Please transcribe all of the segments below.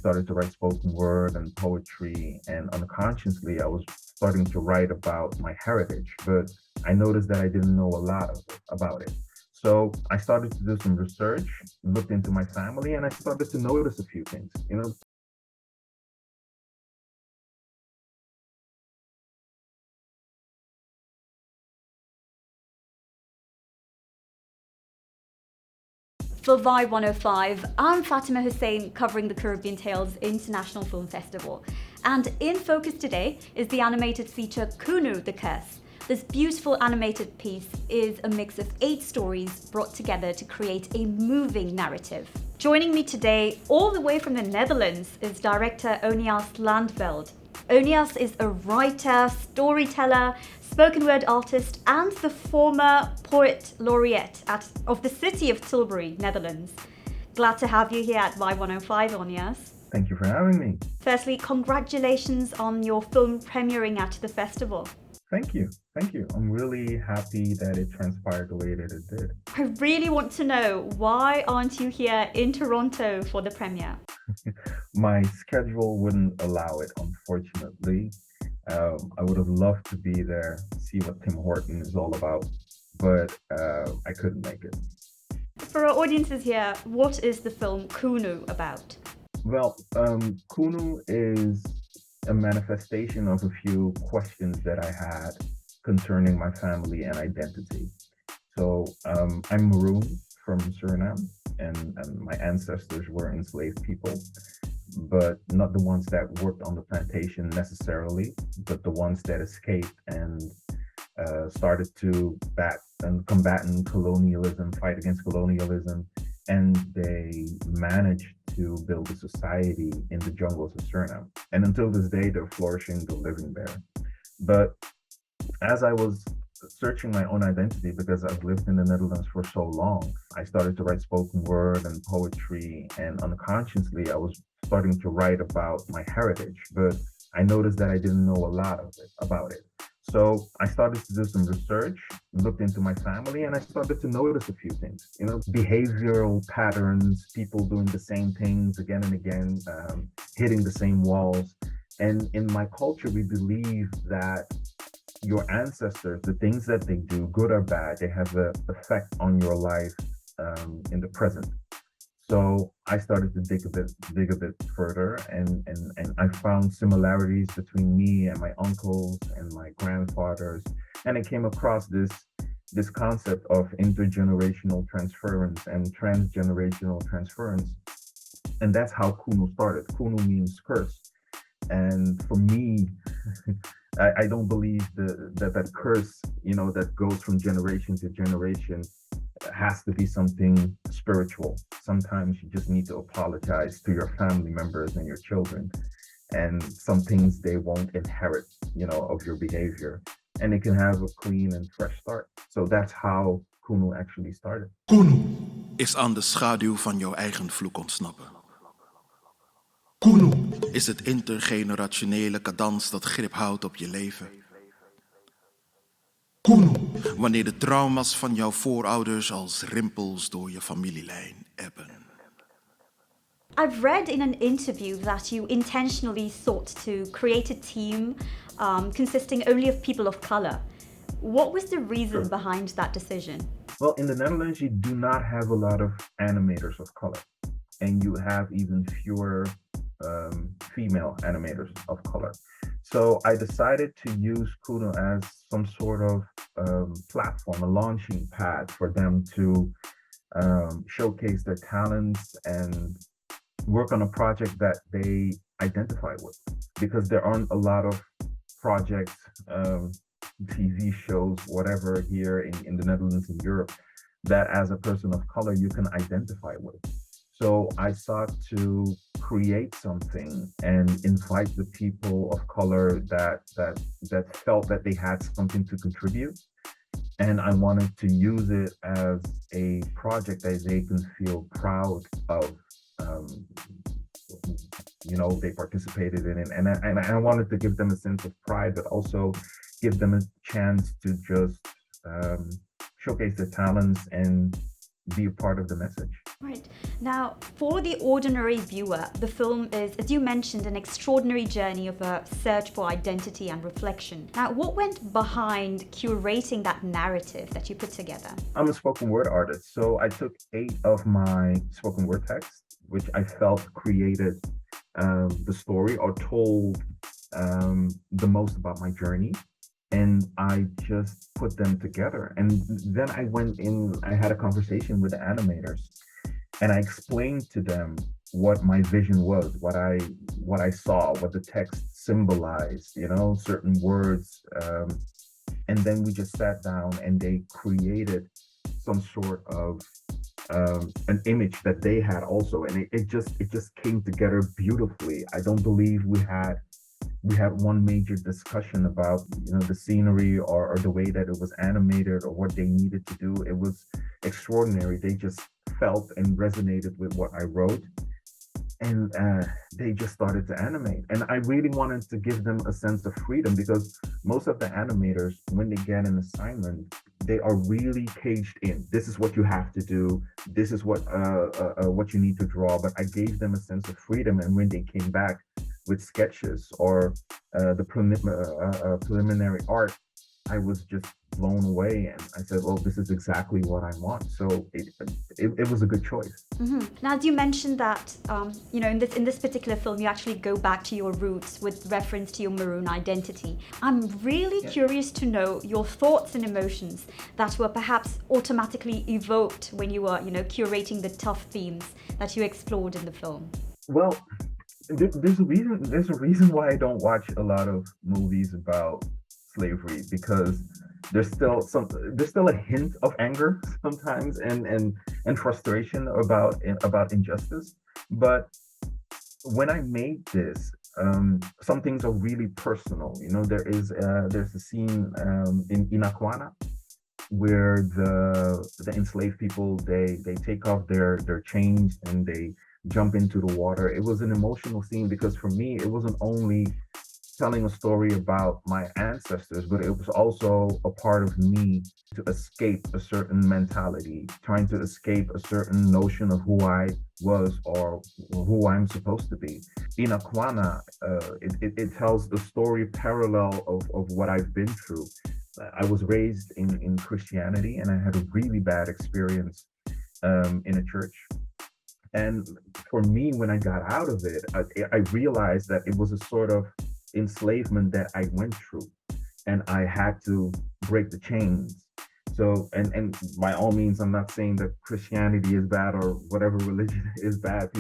started to write spoken word and poetry, and unconsciously I was starting to write about my heritage, but I noticed that I didn't know a lot about it. So I started to do some research, looked into my family, and I started to notice a few things. For Vibe 105, I'm Fatima Hussein covering the Caribbean Tales International Film Festival. And in focus today is the animated feature Kunu, the Curse. This beautiful animated piece is a mix of 8 stories brought together to create a moving narrative. Joining me today, all the way from the Netherlands, is director Onias Landveld. Onias is a writer, storyteller, spoken word artist, and the former poet laureate of the city of Tilbury, Netherlands. Glad to have you here at Y105, Onias. Thank you for having me. Firstly, congratulations on your film premiering at the festival. Thank you. I'm really happy that it transpired the way that it did. I really want to know, why aren't you here in Toronto for the premiere? My schedule wouldn't allow it, unfortunately. I would have loved to be there, see what Tim Horton is all about, but I couldn't make it. For our audiences here, what is the film Kunu about? Well, Kunu is a manifestation of a few questions that I had concerning my family and identity. So I'm Marroon from Surinam, and my ancestors were enslaved people, but not the ones that worked on the plantation necessarily, but the ones that escaped and started to combat colonialism, fight against colonialism, and they managed to build a society in the jungles of Surinam. And until this day, they're flourishing, they're living there. But as I was searching my own identity, because I've lived in the Netherlands for so long, I started to write spoken word and poetry, and unconsciously I was starting to write about my heritage, but I noticed that I didn't know a lot about it. So I started to do some research, looked into my family, and I started to notice a few things, behavioral patterns, people doing the same things again and again, hitting the same walls. And in my culture, we believe that your ancestors, the things that they do, good or bad, they have an effect on your life in the present. So I started to dig a bit further, and I found similarities between me and my uncles and my grandfathers, and I came across this concept of intergenerational transference and transgenerational transference, and that's how Kunu started. Kunu means curse, and for me, I don't believe that curse, that goes from generation to generation, has to be something spiritual. Sometimes you just need to apologize to your family members and your children, and some things they won't inherit, of your behavior, and it can have a clean and fresh start. So that's how Kunu actually started. Kunu is aan de schaduw van jouw eigen vloek ontsnappen. Kunu is het intergenerationele cadans dat grip houdt op je leven. Kunu, wanneer de trauma's van jouw voorouders als rimpels door je familielijn ebben. I've read in an interview that you intentionally sought to create a team consisting only of people of color. What was the reason behind that decision? Well, in the Netherlands, you do not have a lot of animators of color, and you have even fewer female animators of color. So I decided to use Kunu as some sort of platform, a launching pad for them to showcase their talents and work on a project that they identify with. Because there aren't a lot of projects, TV shows, whatever, here in the Netherlands and Europe, that as a person of color you can identify with. So I sought to create something and invite the people of color that felt that they had something to contribute. And I wanted to use it as a project that they can feel proud of. They participated in it. And I wanted to give them a sense of pride, but also give them a chance to just showcase their talents and be a part of the message. Right. Now, for the ordinary viewer, the film is, as you mentioned, an extraordinary journey of a search for identity and reflection. Now, what went behind curating that narrative that you put together? I'm a spoken word artist, so I took 8 of my spoken word texts, which I felt created the story or told the most about my journey. And I just put them together. And then I went in, I had a conversation with the animators, and I explained to them what my vision was, what I saw, what the text symbolized, certain words. And then we just sat down and they created some sort of an image that they had also, and it just came together beautifully. I don't believe we had one major discussion about the scenery or the way that it was animated or what they needed to do. It was extraordinary. They just felt and resonated with what I wrote, and they just started to animate. And I really wanted to give them a sense of freedom, because most of the animators, when they get an assignment, they are really caged in. This is what you have to do. This is what you need to draw. But I gave them a sense of freedom, and when they came back with sketches or the preliminary art, I was just blown away, and I said, well, this is exactly what I want. So it was a good choice. Mm-hmm. Now, as you mentioned that, in this particular film, you actually go back to your roots with reference to your Marroon identity. I'm really curious to know your thoughts and emotions that were perhaps automatically evoked when you were, curating the tough themes that you explored in the film. Well, there's a reason why I don't watch a lot of movies about slavery, because there's still a hint of anger sometimes and frustration about injustice. But when I made this, some things are really personal. There's a scene in Inakwana where the enslaved people, they take off their chains and they jump into the water. It was an emotional scene because for me, it wasn't only telling a story about my ancestors, but it was also a part of me to escape a certain mentality, trying to escape a certain notion of who I was or who I'm supposed to be. In Aquana, it tells the story parallel of what I've been through. I was raised in Christianity, and I had a really bad experience in a church. And for me, when I got out of it, I realized that it was a sort of enslavement that I went through, and I had to break the chains. So, and by all means, I'm not saying that Christianity is bad or whatever religion is bad.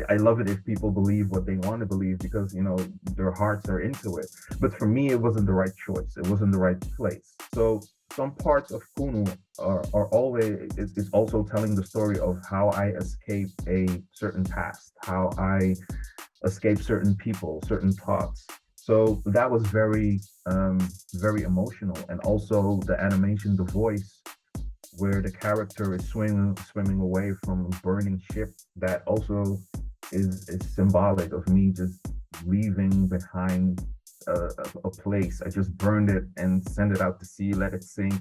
I love it if people believe what they want to believe, because, their hearts are into it. But for me, it wasn't the right choice. It wasn't the right place. So some parts of Kunu are always is also telling the story of how I escaped a certain past, how I escape certain people, certain thoughts. So that was very, very emotional. And also the animation, the voice, where the character is swimming away from a burning ship, that also is symbolic of me just leaving behind a place. I just burned it and sent it out to sea, let it sink.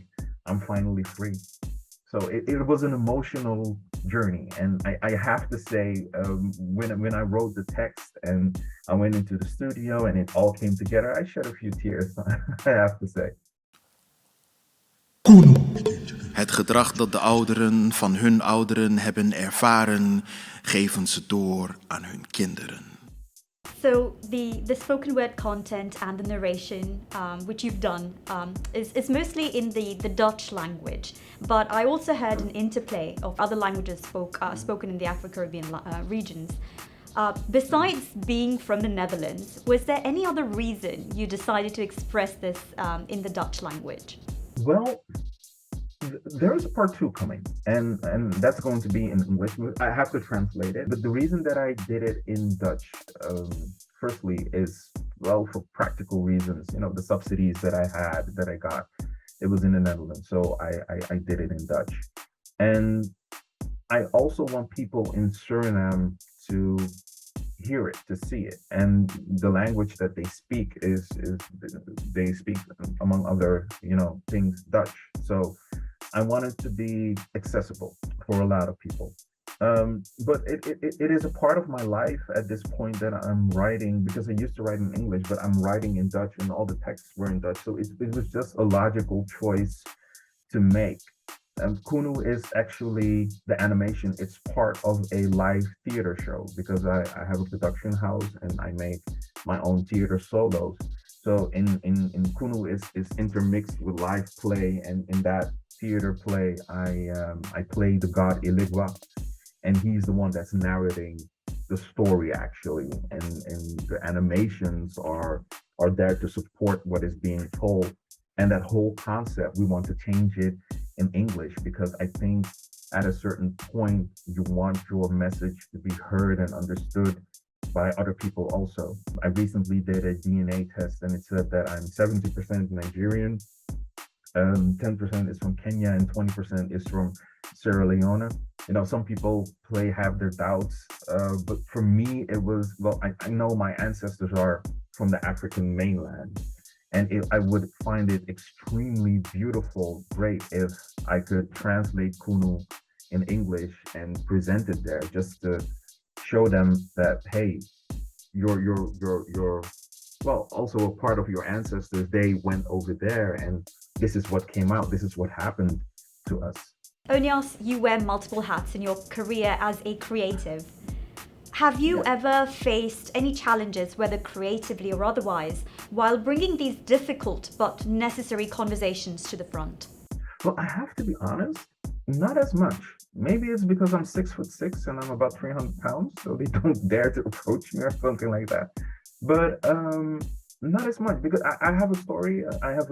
I'm finally free. So it was an emotional journey, and I have to say, when I wrote the text and I went into the studio and it all came together, I shed a few tears. I have to say. Het gedrag dat de ouderen van hun ouderen hebben ervaren, geven ze door aan hun kinderen. So the spoken word content and the narration, which you've done, is mostly in the Dutch language. But I also heard an interplay of other languages spoken in the Afro-Caribbean regions. Besides being from the Netherlands, was there any other reason you decided to express this in the Dutch language? Well, there is a part 2 coming, and that's going to be in English. I have to translate it, but the reason that I did it in Dutch, firstly, is, well, for practical reasons. The subsidies that I got, it was in the Netherlands, so I did it in Dutch. And I also want people in Suriname to hear it, to see it. And the language that they speak is they speak, among other, things, Dutch. So I want it to be accessible for a lot of people. But it is a part of my life at this point that I'm writing, because I used to write in English, but I'm writing in Dutch and all the texts were in Dutch. So it was just a logical choice to make. Kunu is actually the animation. It's part of a live theater show because I have a production house and I make my own theater solos. So in Kunu is intermixed with live play, and in that theater play, I play the god Iligwa, and he's the one that's narrating the story actually, and the animations are there to support what is being told. And that whole concept, we want to change it in English because I think at a certain point you want your message to be heard and understood by other people also. I recently did a DNA test and it said that I'm 70% Nigerian, 10% is from Kenya, and 20% is from Sierra Leone. You know, some people have their doubts, but for me, it was, well, I know my ancestors are from the African mainland, and I would find it extremely beautiful, great if I could translate Kunu in English and present it there, just to show them that, hey, you're well, also a part of your ancestors, they went over there and this is what came out, this is what happened to us. Onios, you wear multiple hats in your career as a creative. Have you ever faced any challenges, whether creatively or otherwise, while bringing these difficult but necessary conversations to the front? Well, I have to be honest, not as much. Maybe it's because I'm 6'6" and I'm about 300 pounds, so they don't dare to approach me or something like that. But not as much, because I have a story. I have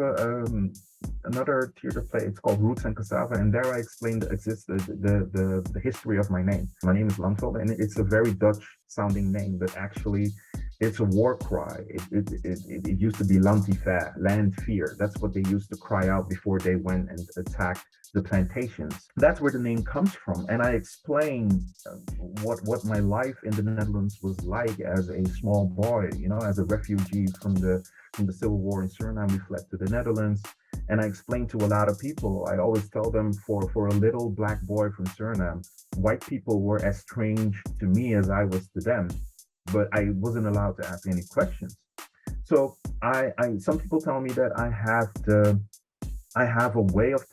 another theater play. It's called Roots and Cassava, and there I explain the history of my name. My name is Langveld, and it's a very Dutch sounding name, but actually it's a war cry. It used to be Lantifa, land fear. That's what they used to cry out before they went and attacked the plantations. That's where the name comes from. And I explained what my life in the Netherlands was like as a small boy, you know, as a refugee from the Civil War in Surinam. We fled to the Netherlands. And I explained to a lot of people, I always tell them, for a little black boy from Surinam, white people were as strange to me as I was to them, but I wasn't allowed to ask any questions. So some people tell me that I have a way of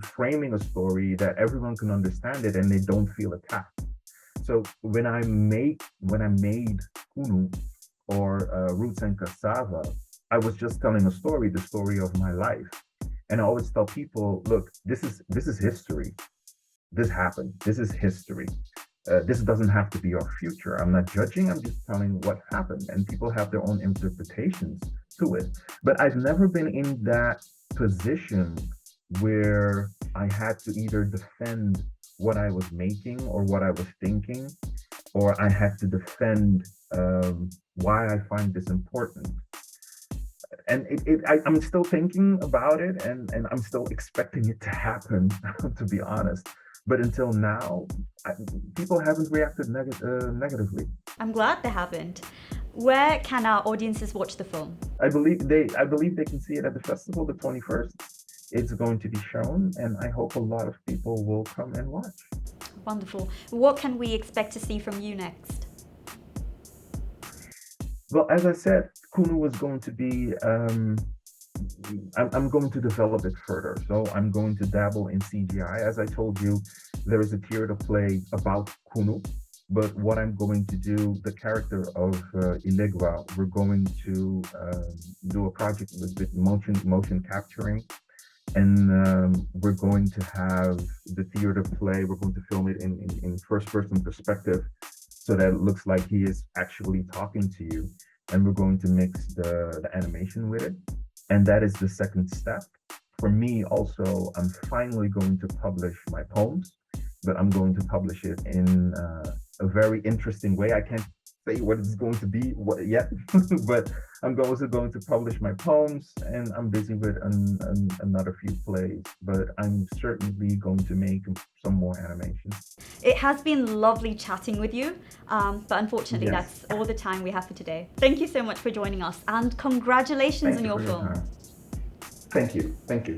framing a story that everyone can understand it and they don't feel attacked. So when I made Kunu or Roots and Cassava, I was just telling a story, the story of my life. And I always tell people, look, this is history. This happened. This is history. This doesn't have to be your future. I'm not judging. I'm just telling what happened. And people have their own interpretations to it. But I've never been in that position where I had to either defend what I was making or what I was thinking, or I had to defend why I find this important. And I'm still thinking about it, and I'm still expecting it to happen, to be honest. But until now, people haven't reacted negatively. I'm glad they haven't. Where can our audiences watch the film? I believe they can see it at the festival, the 21st. It's going to be shown, and I hope a lot of people will come and watch. Wonderful. What can we expect to see from you next? Well, as I said, Kunu was going to be, I'm going to develop it further. So I'm going to dabble in CGI. As I told you, there is a theater play about Kunu, but what I'm going to do, the character of Iligwa, we're going to do a project with motion capturing. And we're going to have the theater play, we're going to film it in first-person perspective, so that it looks like he is actually talking to you. And we're going to mix the animation with it. And that is the second step. For me also, I'm finally going to publish my poems, but I'm going to publish it in a very interesting way. I can't say what it's going to be yet, but I'm also going to publish my poems, and I'm busy with another few plays, but I'm certainly going to make some more animations. It has been lovely chatting with you, but unfortunately that's all the time we have for today. Thank you so much for joining us, and congratulations on your film. Thank you. Thank you.